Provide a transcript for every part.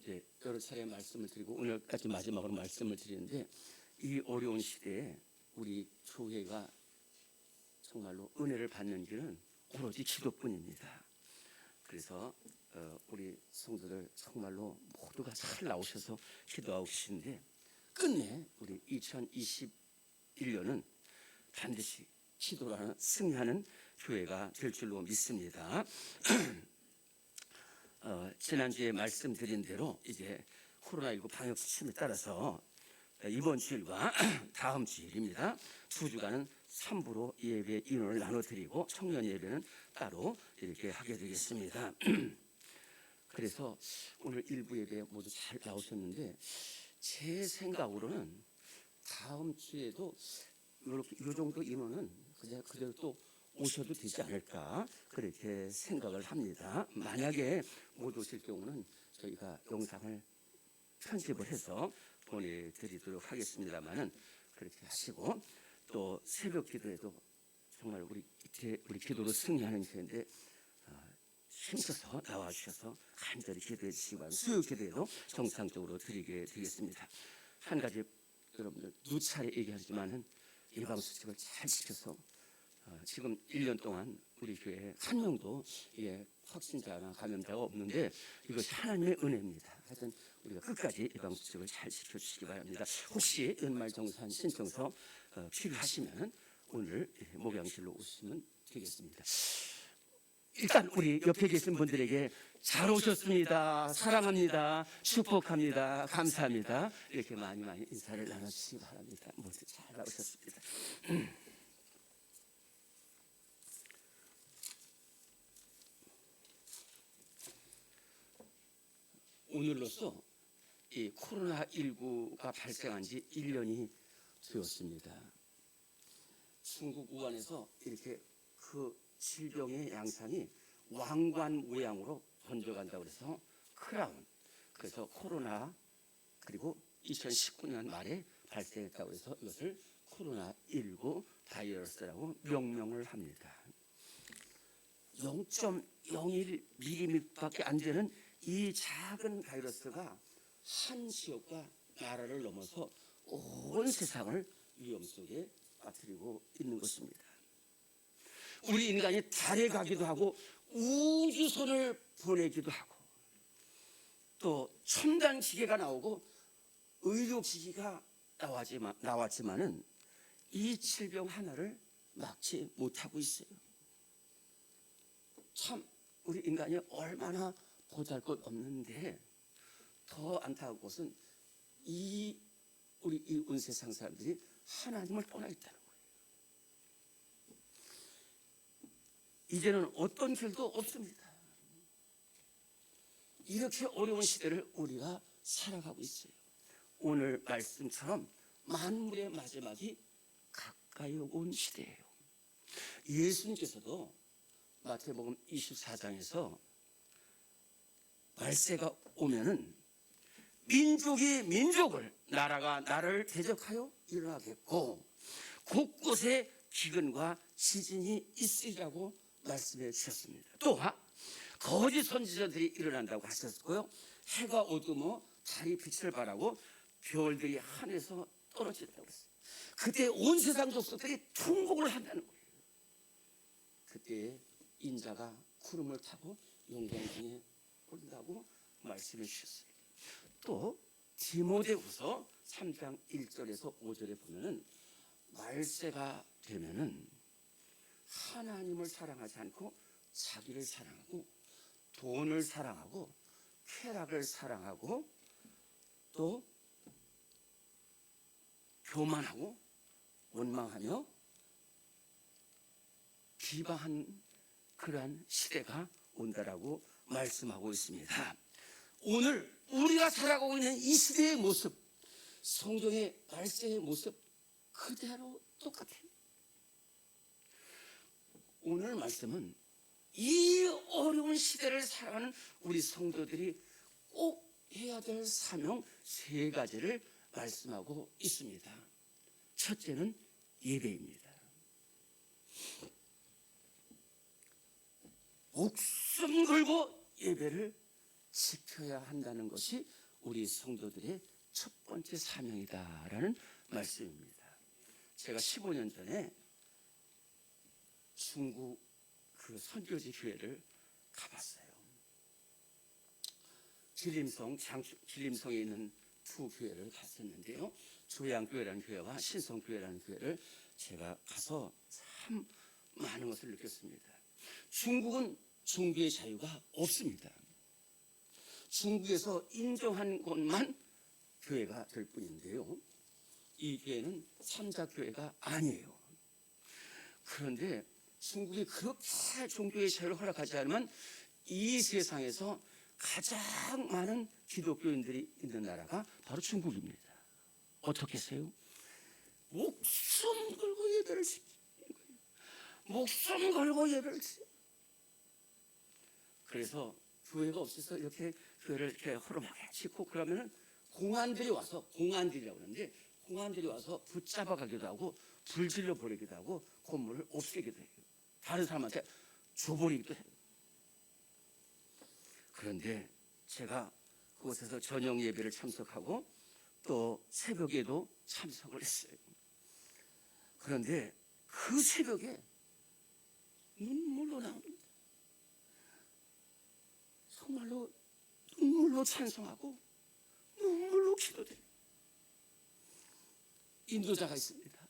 이제 여러 차례 말씀을 드리고 오늘까지 마지막으로 말씀을 드리는데, 이 어려운 시대에 우리 교회가 정말로 은혜를 받는 길은 오로지 기도뿐입니다. 그래서 우리 성도들 정말로 모두가 잘 나오셔서 기도하고 계신데, 끝내 우리 2021년은 반드시 기도로 승리하는 교회가 될 줄로 믿습니다. 지난주에 말씀드린 대로 이제 코로나19 방역 지침에 따라서 이번 주일과 다음 주일입니다. 두 주간은 3부로 예배 인원을 나눠드리고 청년 예배는 따로 이렇게 하게 되겠습니다. 그래서 오늘 일부 예배 모두 잘 나오셨는데, 제 생각으로는 다음 주에도 이 정도 인원은 그대로 또 오셔도 되지 않을까, 그렇게 생각을 합니다. 만약에 못 오실 경우는 저희가 영상을 편집을 해서 보내드리도록 하겠습니다만은, 그렇게 하시고, 또 새벽 기도에도 정말 우리 기도로 승리하는 교회인데 힘써서 나와주셔서 간절히 기도해 주시기 바랍니다. 수요 기도에도 정상적으로 드리게 되겠습니다. 한 가지 여러분들 누차례 얘기하지만은 예방수칙을 잘 지켜서 지금 1년 동안 우리 교회에 한 명도 확진자나 감염자가 없는데, 이것이 하나님의 은혜입니다. 하여튼 우리가 끝까지 예방수칙을 잘 지켜주시기 바랍니다. 혹시 연말정산 신청서 필요하시면 오늘 목양실로 오시면 되겠습니다. 일단 우리 옆에 계신 분들에게 잘 오셨습니다, 사랑합니다, 축복합니다, 감사합니다, 이렇게 많이 인사를 나눠주시기 바랍니다. 모두 잘 오셨습니다. 오늘로써 이 코로나19가 발생한 지 1년이 되었습니다. 중국 우한에서 이렇게 그 질병의 양상이 왕관 모양으로 번져간다고 해서 크라운, 그래서 코로나, 그리고 2019년 말에 발생했다고 해서 이것을 코로나19 바이러스라고 명명을 합니다. 0.01mm밖에 안 되는 이 작은 바이러스가 한 지역과 나라를 넘어서 온 세상을 위험 속에 빠뜨리고 있는 것입니다. 우리 인간이 달에 가기도 하고 우주선을 보내기도 하고, 또 첨단 기계가 나오고 의료기기가 나왔지만은 이 질병 하나를 막지 못하고 있어요. 참 우리 인간이 얼마나 보잘것없는데, 더 안타까운 것은 우리 이 온 세상 사람들이 하나님을 떠나 있다는 거예요. 이제는 어떤 길도 없습니다. 이렇게 어려운 시대를 우리가 살아가고 있어요. 오늘 말씀처럼 만물의 마지막이 가까이 온 시대예요. 예수님께서도 마태복음 24장에서 말세가 오면은 민족이 민족을, 나라가 나라를 대적하여 일어나겠고 곳곳에 기근과 지진이 있으리라고 말씀해 주셨습니다. 또한 거짓 선지자들이 일어난다고 하셨고요, 해가 어두워 달이 빛을 발하고 별들이 하늘에서 떨어진다고 했어요. 그때 온 세상 족속들이 통곡을 한다는 거예요. 그때 인자가 구름을 타고 영광중에 온다고 말씀해 주셨어요. 또 디모데후서 3장 1절에서 5절에 보면은 말세가 되면은 하나님을 사랑하지 않고 자기를 사랑하고 돈을 사랑하고 쾌락을 사랑하고 또 교만하고 원망하며 비방한 그러한 시대가 온다라고 말씀하고 있습니다. 오늘 우리가 살아가고 있는 이 시대의 모습, 성경의 말세의 모습 그대로 똑같아요. 오늘 말씀은 이 어려운 시대를 살아가는 우리 성도들이 꼭 해야 될 사명 3가지를 말씀하고 있습니다. 첫째는 예배입니다. 목숨 걸고 예배를 지켜야 한다는 것이 우리 성도들의 첫 번째 사명이다라는 말씀입니다. 제가 15년 전에 중국 그 선교지 교회를 가봤어요. 길림성에 있는 두 교회를 갔었는데요. 조양교회라는 교회와 신성교회라는 교회를 제가 가서 참 많은 것을 느꼈습니다. 중국은 종교의 자유가 없습니다. 중국에서 인정한 것만 교회가 될 뿐인데요. 이 교회는 삼자교회가 아니에요. 그런데 중국이 그렇게 종교의 자유를 허락하지 않으면 이 세상에서 가장 많은 기독교인들이 있는 나라가 바로 중국입니다. 어떻게 했어요? 목숨 걸고 예배를 지키는 거예요. 목숨 걸고 예배를 지키는 거예요. 그래서 교회가 없어서 이렇게 교회를 이렇게 허름하게 짓고 그러면은 공안들이 와서, 공안들이라고 그러는데 공안들이 와서 붙잡아 가기도 하고 불질러 버리기도 하고 건물을 없애기도 해요. 다른 사람한테 줘버리기도 해요. 그런데 제가 그곳에서 저녁 예배를 참석하고 또 새벽에도 참석을 했어요. 그런데 그 새벽에 눈물로 나옵니다. 정말로 눈물로 찬송하고 눈물로 기도돼요. 인도자가 있습니다.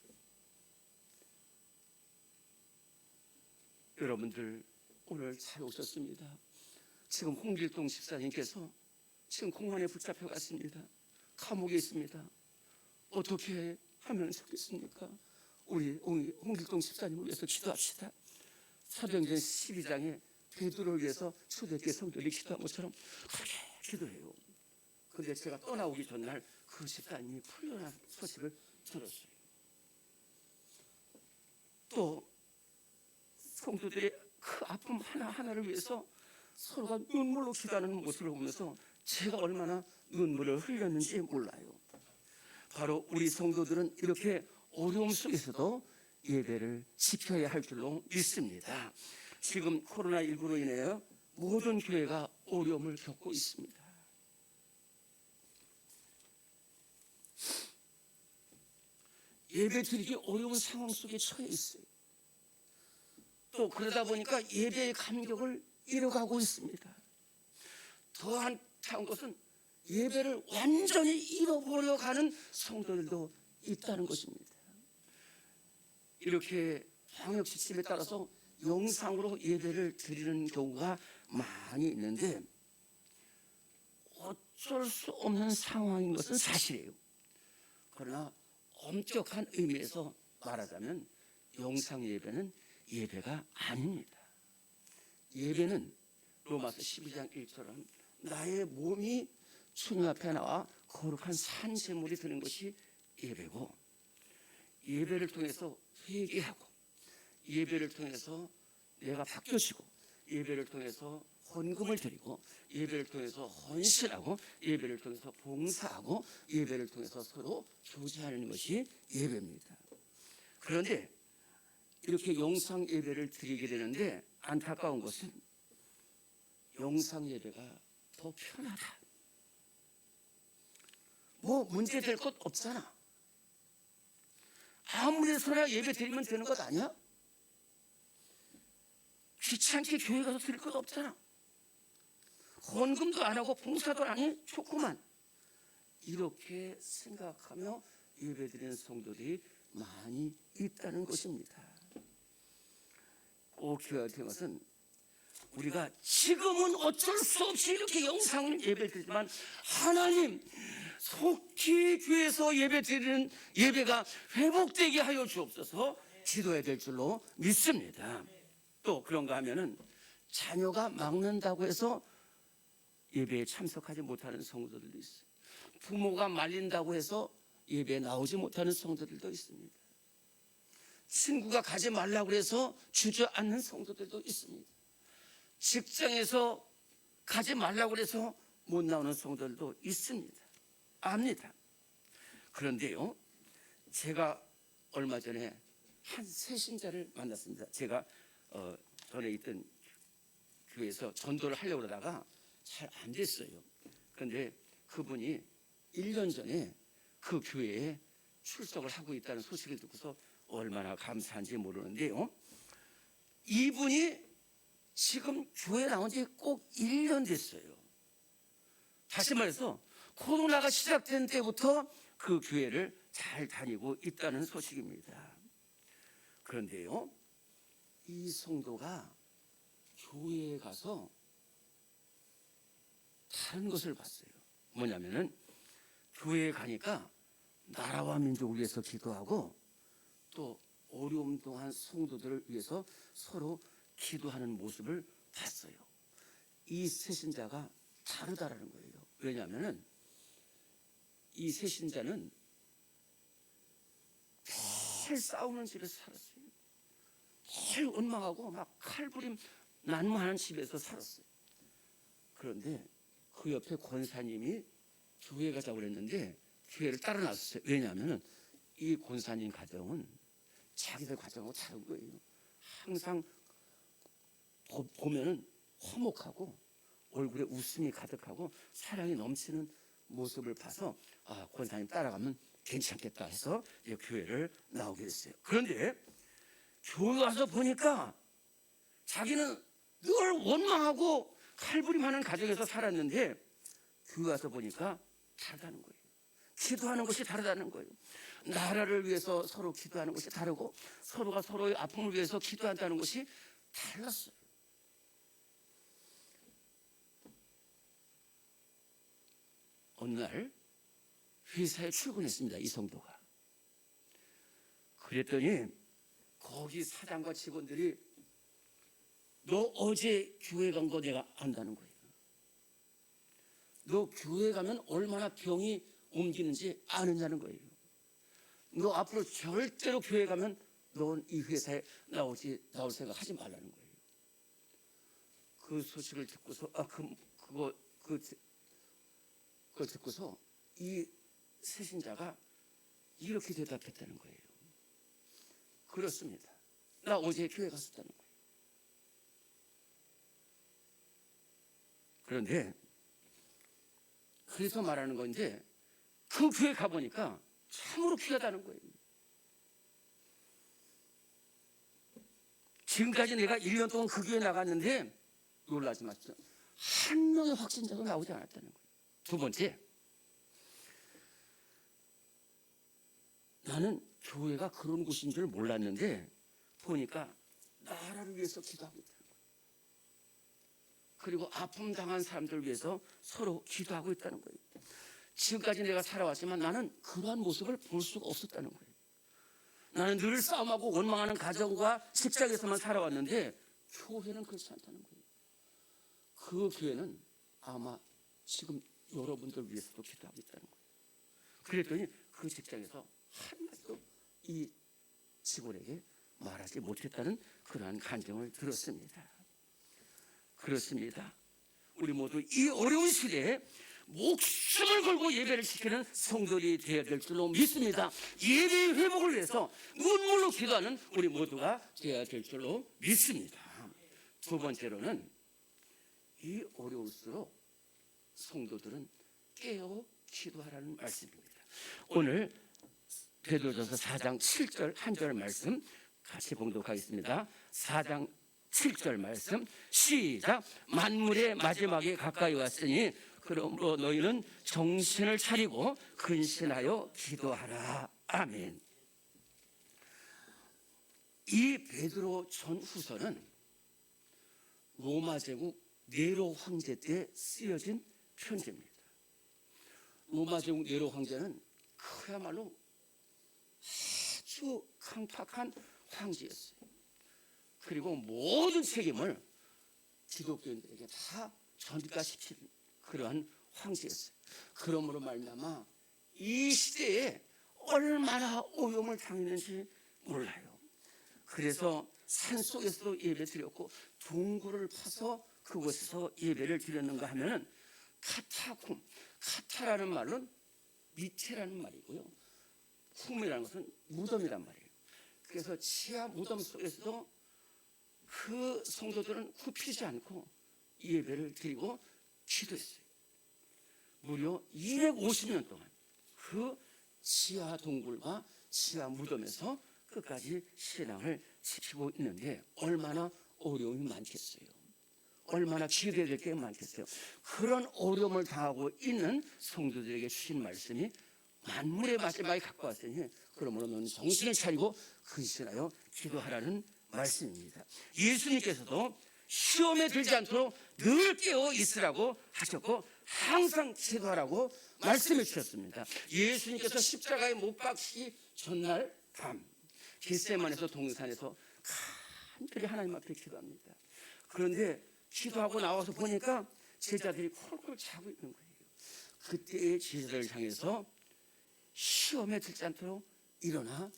여러분들 오늘 잘 오셨습니다. 지금 홍길동 집사님께서 지금 공안에 붙잡혀 갔습니다. 감옥에 있습니다. 어떻게 하면 좋겠습니까? 우리 홍길동 집사님을 위해서 기도합시다. 사도행전 12장에 베드로를 위해서 초대교회 성도들이 기도한 것처럼 그렇게 기도해요. 그런데 제가 떠나오기 전날 그 집사님이 풀려난 소식을 들었어요. 또 성도들의 그 아픔 하나하나를 위해서 서로가 눈물로 기도하는 모습을 보면서 제가 얼마나 눈물을 흘렸는지 몰라요. 바로 우리 성도들은 이렇게 어려움 속에서도 예배를 지켜야 할 줄로 믿습니다. 지금 코로나19로 인하여 모든 교회가 어려움을 겪고 있습니다. 예배 드리기 어려운 상황 속에 처해 있어요. 또 그러다 보니까 예배의 감격을 잃어가고 있습니다. 더 안타까운 것은 예배를 완전히 잃어버려 가는 성도들도 있다는 것입니다. 이렇게 방역 지침에 따라서 영상으로 예배를 드리는 경우가 많이 있는데 어쩔 수 없는 상황인 것은 사실이에요. 그러나 엄격한 의미에서 말하자면 영상 예배는 예배가 아닙니다. 예배는 로마서 12장 1절은 나의 몸이 주님 앞에 나와 거룩한 산제물이 되는 것이 예배고, 예배를 통해서 회개하고, 예배를 통해서 내가 바뀌어지고, 예배를 통해서 헌금을 드리고, 예배를 통해서 헌신하고, 예배를 통해서 봉사하고, 예배를 통해서 서로 교제하는 것이 예배입니다. 그런데 이렇게 영상 예배를 드리게 되는데 안타까운 것은 영상 예배가 더 편하다. 뭐 문제될 것 없잖아. 아무리 해서나 예배 드리면 되는 것 아니야? 귀찮게 교회 가서 드릴 것 없잖아. 헌금도 안 하고 봉사도 안 해? 좋구만. 이렇게 생각하며 예배 드리는 성도들이 많이 있다는 것입니다. 꼭 기억해야 될 것은 우리가 지금은 어쩔 수 없이 이렇게 영상 예배를 드리지만 하나님 속히 교회에서 예배 드리는 예배가 회복되게 하여 주옵소서 기도해야 될 줄로 믿습니다. 또 그런가 하면은 자녀가 막는다고 해서 예배에 참석하지 못하는 성도들도 있어요. 부모가 말린다고 해서 예배에 나오지 못하는 성도들도 있습니다. 친구가 가지 말라고 해서 주저앉는 성도들도 있습니다. 직장에서 가지 말라고 해서 못 나오는 성도들도 있습니다. 압니다. 그런데요, 제가 얼마 전에 한 새신자를 만났습니다. 제가 전에 있던 교회에서 전도를 하려고 그러다가 잘 안 됐어요. 그런데 그분이 1년 전에 그 교회에 출석을 하고 있다는 소식을 듣고서 얼마나 감사한지 모르는데요. 이분이 지금 교회 나온 지 꼭 1년 됐어요. 다시 말해서 코로나가 시작된 때부터 그 교회를 잘 다니고 있다는 소식입니다. 그런데요, 이 성도가 교회에 가서 다른 것을 봤어요. 뭐냐면은 교회에 가니까 나라와 민족을 위해서 기도하고 또 어려움 동안 성도들을 위해서 서로 기도하는 모습을 봤어요. 이 새신자가 다르다라는 거예요. 왜냐하면은 이 새신자는 늘 싸우는 집에서 살았어요. 늘 원망하고 막 칼부림 난무하는 집에서 살았어요. 그런데 그 옆에 권사님이 교회 가자고 그랬는데 교회를 따라 나섰어요. 왜냐하면 이 권사님 가정은 자기들 가정하고 다른 거예요. 항상 보면은 화목하고 얼굴에 웃음이 가득하고 사랑이 넘치는 모습을 봐서 권사님 따라가면 괜찮겠다 해서 이제 교회를 나오게 됐어요. 그런데 교회 와서 보니까 자기는 늘 원망하고 칼부림하는 가정에서 살았는데 교회 와서 보니까 다르다는 거예요. 기도하는 것이 다르다는 거예요. 나라를 위해서 서로 기도하는 것이 다르고 서로가 서로의 아픔을 위해서 기도한다는 것이 달랐어요. 어느 날 회사에 출근했습니다. 이 성도가. 그랬더니 거기 사장과 직원들이 너 어제 교회 간 거 내가 안다는 거예요. 너 교회 가면 얼마나 병이 옮기는지 아느냐는 거예요. 너 앞으로 절대로 교회 가면 넌 이 회사에 나올 생각 하지 말라는 거예요. 그 소식을 듣고서 그걸 듣고서 이 새신자가 이렇게 대답했다는 거예요. 그렇습니다. 나 어제 교회 갔었다는 거예요. 그런데 그래서 말하는 건데 그 교회 가보니까 참으로 귀하다는 거예요. 지금까지 내가 1년 동안 그 교회 나갔는데 놀라지 마십시오. 한 명의 확진자도 나오지 않았다는 거예요. 두 번째, 나는 교회가 그런 곳인 줄 몰랐는데 보니까 나라를 위해서 기도하고 있다는 거예요. 그리고 아픔 당한 사람들을 위해서 서로 기도하고 있다는 거예요. 지금까지 내가 살아왔지만 나는 그러한 모습을 볼 수가 없었다는 거예요. 나는 늘 싸움하고 원망하는 가정과 직장에서만 살아왔는데 교회는 그렇지 않다는 거예요. 그 교회는 아마 지금 여러분들 위해서도 기도하고 있다는 거예요. 그랬더니 그 직장에서 한마디도 이 직원에게 말하지 못했다는 그러한 감정을 들었습니다. 그렇습니다. 우리 모두 이 어려운 시대에 목숨을 걸고 예배를 지키는 성도들이 되어야 될 줄로 믿습니다. 예배의 회복을 위해서 눈물로 기도하는 우리 모두가 되어야 될 줄로 믿습니다. 두 번째로는 이 어려울수록 성도들은 깨어 기도하라는 말씀입니다. 오늘 베드로전서 4장 7절 한 절 말씀 같이 봉독하겠습니다. 4장 7절 말씀 시작. 만물의 마지막에 가까이 왔으니 그러므로 너희는 정신을 차리고 근신하여 기도하라. 아멘. 이 베드로 전후서는 로마 제국 네로 황제 때 쓰여진 편지입니다. 로마 제국 네로 황제는 그야말로 아주 강팍한 황제였어요. 그리고 모든 책임을 기독교인들에게 다 전가시키는 그러한 황제였어요. 그러므로 말미암아 이 시대에 얼마나 오염을 당했는지 몰라요. 그래서 산속에서도 예배 드렸고 동굴을 파서 그곳에서 예배를 드렸는가 하면은 카타라는 말은 밑이라는 말이고요. 쿰이라는 것은 무덤이란 말이에요. 그래서 지하 무덤 속에서도 그 성도들은 굽히지 않고 예배를 드리고 기도했어요. 무려 250년 동안 그 지하 동굴과 지하 무덤에서 끝까지 신앙을 지키고 있는데 얼마나 어려움이 많겠어요. 얼마나 기도해야 될 게 많겠어요. 그런 어려움을 당하고 있는 성도들에게 주신 말씀이 만물의 마지막에 갖고 왔으니 그러므로 너는 정신을 차리고 근신하여 기도하라는 말씀입니다. 예수님께서도 시험에 들지 않도록 늘 깨어 있으라고 하셨고 항상 기도하라고 말씀해 주셨습니다. 예수님께서 십자가에 못 박히기 전날 밤 겟세마네에서 동산에서 간절히 하나님 앞에 기도합니다. 그런데 기도하고 나와서 보니까 제자들이 콜콜 자고 있는 거예요. 그때의 제자들을 향해서 시험에 들지 않도록 일어나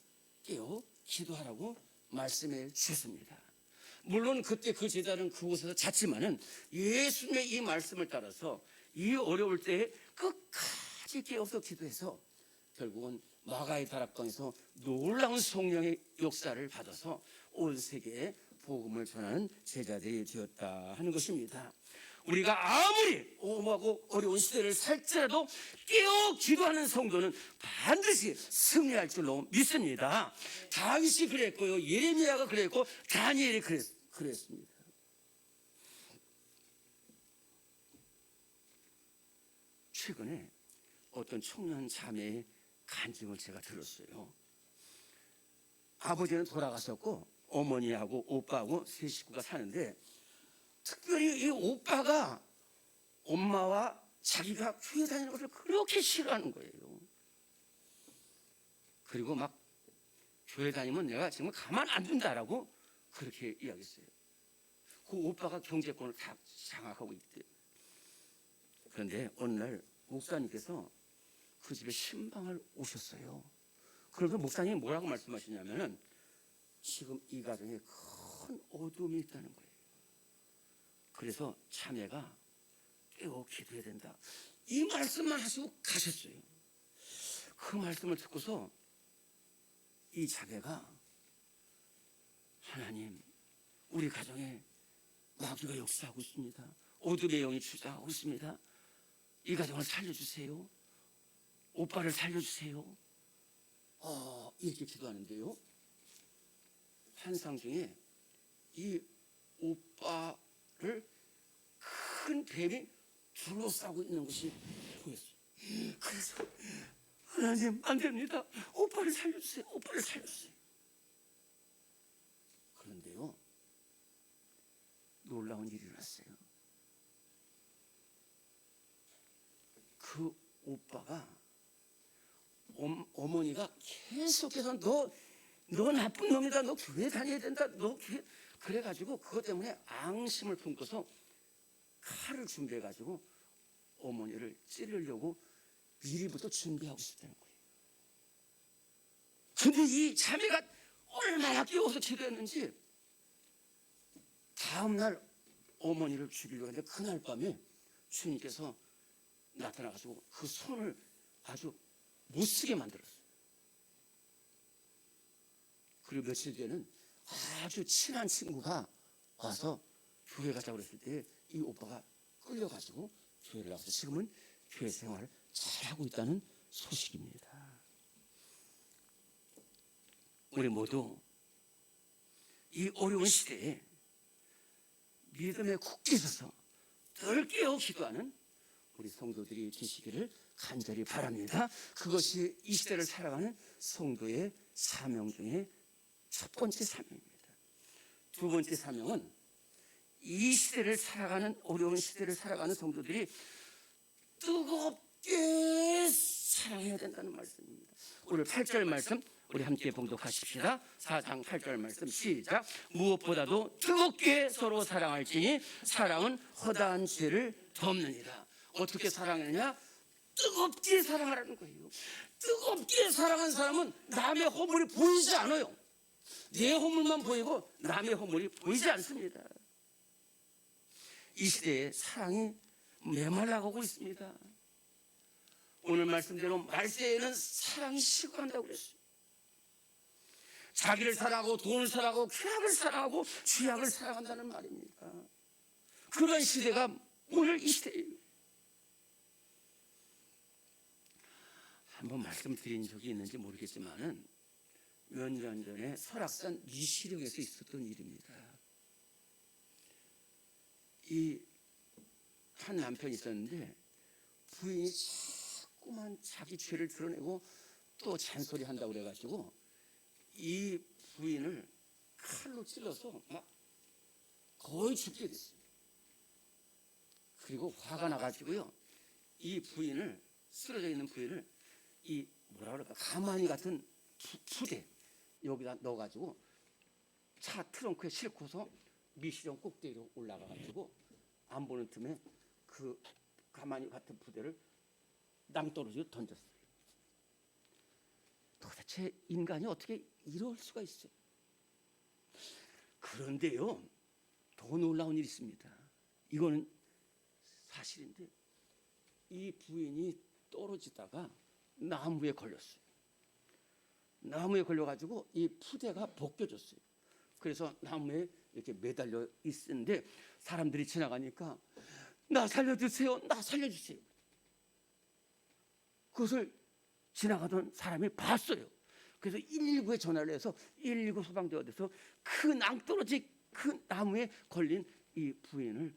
깨어 기도하라고 말씀해 주셨습니다. 물론 그때 그 제자는 그곳에서 잤지만은 예수님의 이 말씀을 따라서 이 어려울 때에 끝까지 깨어서 기도해서 결국은 마가의 다락방에서 놀라운 성령의 역사를 받아서 온 세계에 복음을 전하는 제자들이 되었다 하는 것입니다. 우리가 아무리 오하고 어려운 시대를 살지라도 깨어 기도하는 성도는 반드시 승리할 줄로 믿습니다. 다윗이 그랬고요, 예레미야가 그랬고, 다니엘이 그랬습니다. 최근에 어떤 청년 자매의 간증을 제가 들었어요. 아버지는 돌아가셨고 어머니하고 오빠하고 세 식구가 사는데 특별히 이 오빠가 엄마와 자기가 교회 다니는 것을 그렇게 싫어하는 거예요. 그리고 막 교회 다니면 내가 정말 가만 안 둔다라고 그렇게 이야기했어요. 그 오빠가 경제권을 다 장악하고 있대요. 그런데 어느 날 목사님께서 그 집에 신방을 오셨어요. 그래서 목사님이 뭐라고 말씀하시냐면은 지금 이 가정에 큰 어둠이 있다는 거예요. 그래서 자매가 깨어 기도해야 된다. 이 말씀만 하시고 가셨어요. 그 말씀을 듣고서 이 자매가 하나님, 우리 가정에 마귀가 역사하고 있습니다. 어둠의 영이 주장하고 있습니다. 이 가정을 살려주세요. 오빠를 살려주세요. 이렇게 기도하는데요. 환상 중에 이 오빠를 큰 뱀이 둘러싸고 있는 것이 보였어요. 그래서 하나님 안 됩니다. 오빠를 살려주세요. 오빠를 살려주세요. 그런데요, 놀라운 일이 일어났어요. 그 오빠가 어머니가 계속해서 너 나쁜 놈이다. 너 교회 다녀야 된다. 너 교회 그래가지고 그것 때문에 앙심을 품고서 칼을 준비해가지고 어머니를 찌르려고 미리부터 준비하고 있었다는 거예요. 근데 이 자매가 얼마나 깨워서 기도했는지 다음날 어머니를 죽이려고 했는데 그날 밤에 주님께서 나타나가지고 그 손을 아주 못쓰게 만들었어요. 그리고 며칠 뒤에는 아주 친한 친구가 와서 교회 가자고 그랬을 때 이 오빠가 끌려가지고 교회를 나와서 지금은 교회 생활을 잘하고 있다는 소식입니다. 우리 모두 이 어려운 시대에 믿음에 굳게 서서 늘 깨어 기도하는 우리 성도들이 되시기를 간절히 바랍니다. 그것이 이 시대를 살아가는 성도의 사명 중에 첫 번째 사명입니다. 두 번째 사명은 이 시대를 살아가는 어려운 시대를 살아가는 성도들이 뜨겁게 사랑해야 된다는 말씀입니다. 오늘 8절 말씀 우리 함께 봉독하십시다. 4장 8절 말씀 시작. 무엇보다도 뜨겁게 서로 사랑할지니 사랑은 허다한 죄를 덮느니라. 어떻게 사랑하느냐? 뜨겁게 사랑하라는 거예요. 뜨겁게 사랑한 사람은 남의 허물이 보이지 않아요. 내 허물만 보이고 남의 허물이 보이지 않습니다. 이 시대에 사랑이 메말라가고 있습니다. 오늘 말씀대로 말세에는 사랑이 식어간다고 그랬어요. 자기를 사랑하고 돈을 사랑하고 쾌락을 사랑하고 쥐약을 사랑한다는 말입니다. 그런 시대가 오늘 이 시대예요. 한번 말씀드린 적이 있는지 모르겠지만은 몇 년 전에 설악산 미시령에서 있었던 일입니다. 이 한 남편이 있었는데 부인이 자꾸만 자기 죄를 드러내고 또 잔소리 한다고 그래가지고 이 부인을 칼로 찔러서 막 거의 죽게 됐어요. 그리고 화가 나가지고요, 이 부인을, 쓰러져 있는 부인을 이 뭐라 그럴까, 가마니 같은 푸대 여기다 넣어가지고 차 트렁크에 싣고서 미시령 꼭대기로 올라가가지고 안 보는 틈에 그 가마니 같은 부대를 낭떠러지로 던졌어요. 도대체 인간이 어떻게 이럴 수가 있어요? 그런데요, 더 놀라운 일이 있습니다. 이거는 사실인데, 이 부인이 떨어지다가 나무에 걸렸어요. 나무에 걸려가지고 이 푸대가 벗겨졌어요. 그래서 나무에 이렇게 매달려 있는데 사람들이 지나가니까 나 살려주세요, 나 살려주세요. 그것을 지나가던 사람이 봤어요. 그래서 119에 전화를 해서 119 소방대가 돼서 그 낭떠러지 그 나무에 걸린 이 부인을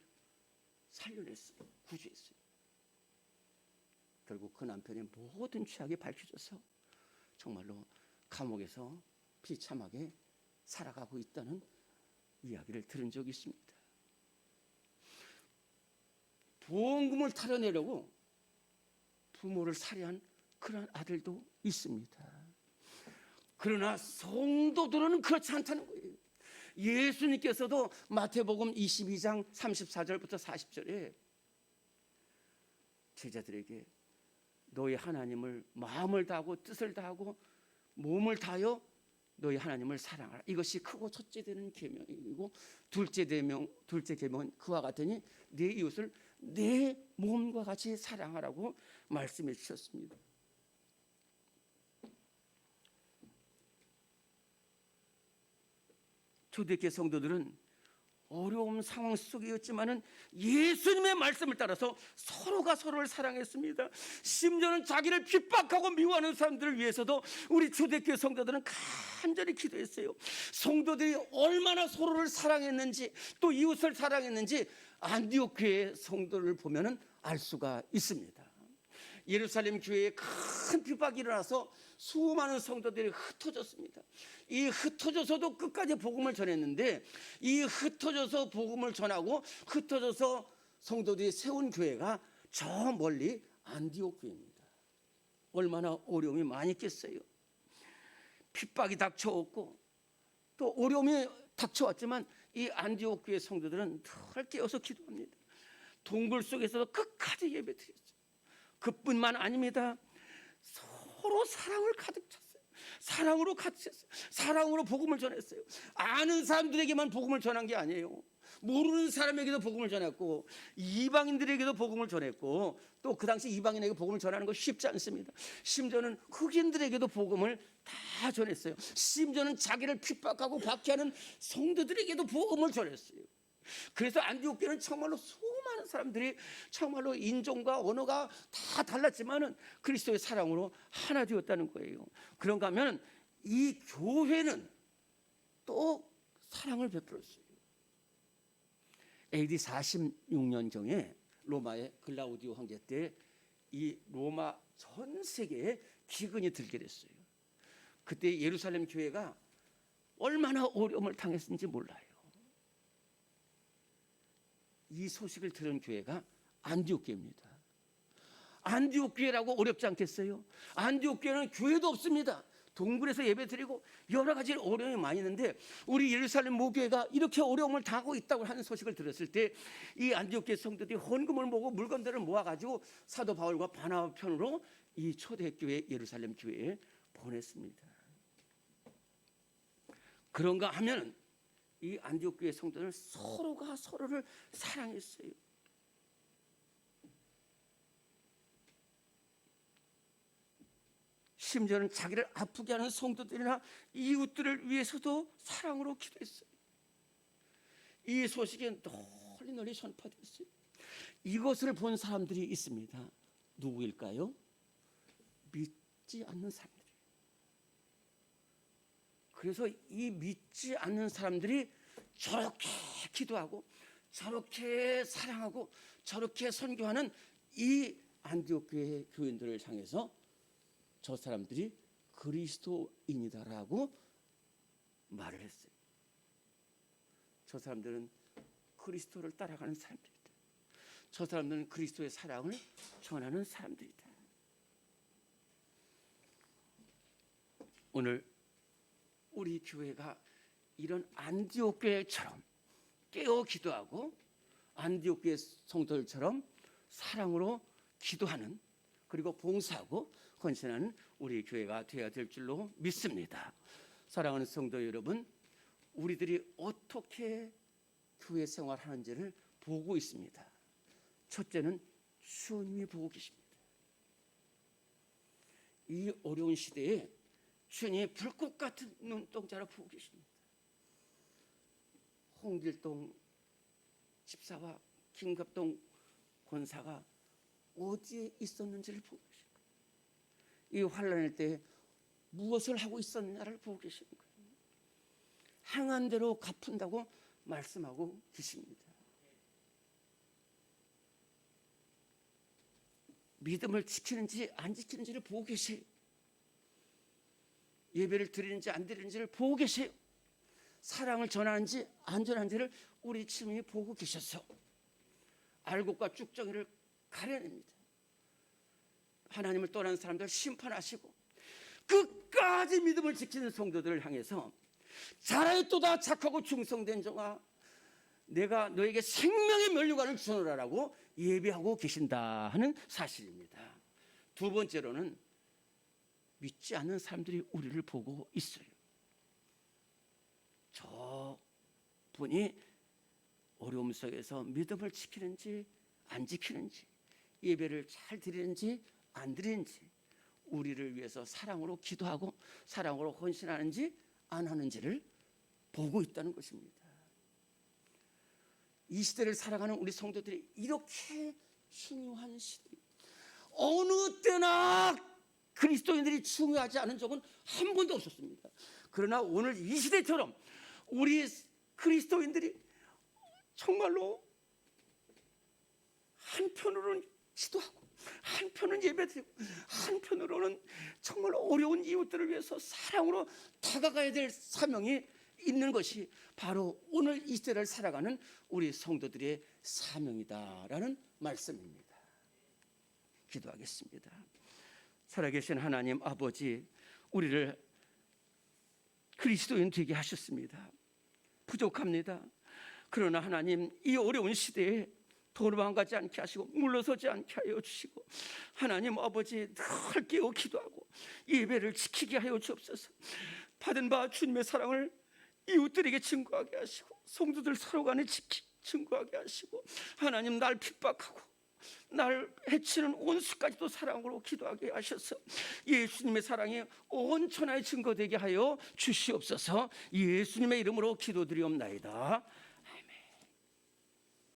살려냈어요. 구조했어요. 결국 그 남편의 모든 죄악이 밝혀져서 정말로 감옥에서 비참하게 살아가고 있다는 이야기를 들은 적이 있습니다. 보험금을 탈환내려고 부모를 살해한 그런 아들도 있습니다. 그러나 성도들은 그렇지 않다는 거예요. 예수님께서도 마태복음 22장 34절부터 40절에 제자들에게 너희 하나님을 마음을 다하고 뜻을 다하고 몸을 다하여 너희 하나님을 사랑하라. 이것이 크고 첫째 되는 계명이고 둘째 계명은 그와 같으니 내 이웃을 내 몸과 같이 사랑하라고 말씀해 주셨습니다. 초대교회 성도들은 어려운 상황 속이었지만은 예수님의 말씀을 따라서 서로가 서로를 사랑했습니다. 심지어는 자기를 핍박하고 미워하는 사람들을 위해서도 우리 초대교회 성도들은 간절히 기도했어요. 성도들이 얼마나 서로를 사랑했는지 또 이웃을 사랑했는지 안디옥 교회 성도를 보면은 알 수가 있습니다. 예루살렘 교회에 큰 핍박이 일어나서 수많은 성도들이 흩어졌습니다. 이 흩어져서도 끝까지 복음을 전했는데 이 흩어져서 복음을 전하고 흩어져서 성도들이 세운 교회가 저 멀리 안디옥 교회입니다. 얼마나 어려움이 많이 있겠어요. 핍박이 닥쳐왔고 또 어려움이 닥쳐왔지만 이 안디옥 교회 성도들은 늘 깨어서 기도합니다. 동굴 속에서도 끝까지 예배드렸어요. 그뿐만 아닙니다. 서로 사랑을 가득 찼어요. 사랑으로 가득 찼어요. 사랑으로 복음을 전했어요. 아는 사람들에게만 복음을 전한 게 아니에요. 모르는 사람에게도 복음을 전했고 이방인들에게도 복음을 전했고 또 그 당시 이방인에게 복음을 전하는 거 쉽지 않습니다. 심지어는 흑인들에게도 복음을 다 전했어요. 심지어는 자기를 핍박하고 박해하는 성도들에게도 복음을 전했어요. 그래서 안디옥 교회는 정말로 수많은 사람들이 정말로 인종과 언어가 다 달랐지만은 그리스도의 사랑으로 하나 되었다는 거예요. 그런가 하면 이 교회는 또 사랑을 베풀었어요. AD 46년경에 로마의 글라우디오 황제 때 이 로마 전 세계에 기근이 들게 됐어요. 그때 예루살렘 교회가 얼마나 어려움을 당했는지 몰라요. 이 소식을 들은 교회가 안디옥 교회입니다. 안디옥 교회라고 어렵지 않겠어요? 안디옥 교회는 교회도 없습니다. 동굴에서 예배드리고 여러 가지 어려움이 많이 있는데 우리 예루살렘 모교회가 이렇게 어려움을 당하고 있다고 하는 소식을 들었을 때 이 안디옥 교회 성도들이 헌금을 모으고 물건들을 모아가지고 사도 바울과 바나바 편으로 이 초대교회 예루살렘 교회에 보냈습니다. 그런가 하면 이 안디옥 교회 성도들은 서로가 서로를 사랑했어요. 심지어는 자기를 아프게 하는 성도들이나 이웃들을 위해서도 사랑으로 기도했어요. 이 소식이 널리 전파됐어요. 이것을 본 사람들이 있습니다. 누구일까요? 믿지 않는 사람들. 그래서 이 믿지 않는 사람들이 저렇게 기도하고 저렇게 사랑하고 저렇게 선교하는 이 안디옥 교회 교인들을 향해서 저 사람들이 그리스도인이다라고 말을 했어요. 저 사람들은 그리스도를 따라가는 사람들이다. 저 사람들은 그리스도의 사랑을 전하는 사람들이다. 오늘 우리 교회가 이런 안디옥 교회처럼 깨어 기도하고 안디옥 교회 성도들처럼 사랑으로 기도하는, 그리고 봉사하고 헌신하는 우리 교회가 되어야 될 줄로 믿습니다. 사랑하는 성도 여러분, 우리들이 어떻게 교회 생활하는지를 보고 있습니다. 첫째는 주님이 보고 계십니다. 이 어려운 시대에 주님이 불꽃 같은 눈동자로 보고 계십니다. 홍길동 집사와 김갑동 권사가 어디에 있었는지를 보고 계십니다. 이 환난일 때 무엇을 하고 있었느냐를 보고 계십니다. 행한 대로 갚은다고 말씀하고 계십니다. 믿음을 지키는지 안 지키는지를 보고 계세요. 예배를 드리는지 안 드리는지를 보고 계세요. 사랑을 전하는지 안 전하는지를 우리 주님이 보고 계셔서 알곡과 쭉정이를 가려냅니다. 하나님을 떠난 사람들 심판하시고 끝까지 믿음을 지키는 성도들을 향해서 잘하였도다 착하고 충성된 종아, 내가 너에게 생명의 면류관을 주노라라고 예배하고 계신다 하는 사실입니다. 두 번째로는 믿지 않는 사람들이 우리를 보고 있어요. 저 분이 어려움 속에서 믿음을 지키는지 안 지키는지, 예배를 잘 드리는지 안 드리는지, 우리를 위해서 사랑으로 기도하고 사랑으로 헌신하는지 안 하는지를 보고 있다는 것입니다. 이 시대를 살아가는 우리 성도들이 이렇게 중요한 시대, 어느 때나 그리스도인들이 중요하지 않은 적은 한 번도 없었습니다. 그러나 오늘 이 시대처럼 우리 그리스도인들이 정말로 한편으로는 기도하고 한편은 예배드리고 한편으로는 정말 어려운 이웃들을 위해서 사랑으로 다가가야 될 사명이 있는 것이 바로 오늘 이 시대를 살아가는 우리 성도들의 사명이다라는 말씀입니다. 기도하겠습니다. 살아계신 하나님 아버지, 우리를 그리스도인 되게 하셨습니다. 부족합니다. 그러나 하나님, 이 어려운 시대에 도망가지 않게 하시고 물러서지 않게 하여 주시고, 하나님 아버지, 늘 깨어 기도하고 예배를 지키게 하여 주옵소서. 받은 바 주님의 사랑을 이웃들에게 증거하게 하시고 성도들 서로 간에 증거하게 하시고, 하나님, 날 핍박하고 날 해치는 원수까지도 사랑으로 기도하게 하셔서 예수님의 사랑이 온 천하에 증거되게 하여 주시옵소서. 예수님의 이름으로 기도드리옵나이다.